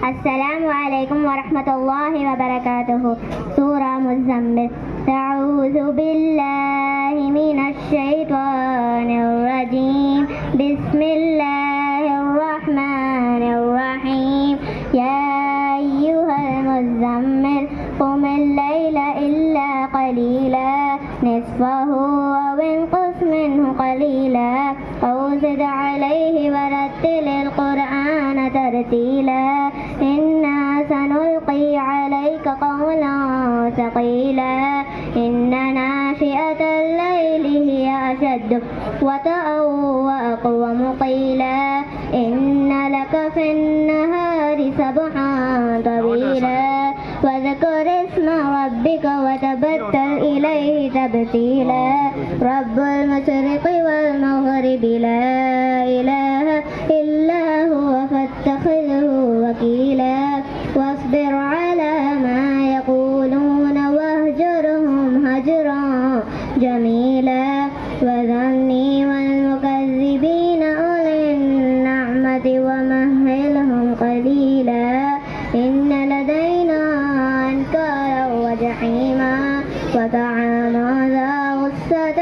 السلام عليكم ورحمة الله وبركاته. سورة مزمل. أعوذ بالله من الشيطان الرجيم. بسم الله الرحمن الرحيم. يا أيها المزمل قم الليل إلا قليلا نصفه أو انقص منه قليلا أو زد عليه ورتل القرآن ترتيلا إنا سنلقي عليك قولا ثقيلا إن ناشئة الليل هي أشد وطئا وأقوم قيلا إن لك في النهار سبحا طويلا واذكر اسم ربك وتبتل إليه تبتيلا رب المشرق والمغرب لا إله إلا هو فاتخذه وكيلا واصبر على ما يقولون واهجرهم هجرا جميلا وذرني والمكذبين أولي النعمة ومهلهم قليلا إن لدينا أنكارا وجحيما وطعاما ذا غصة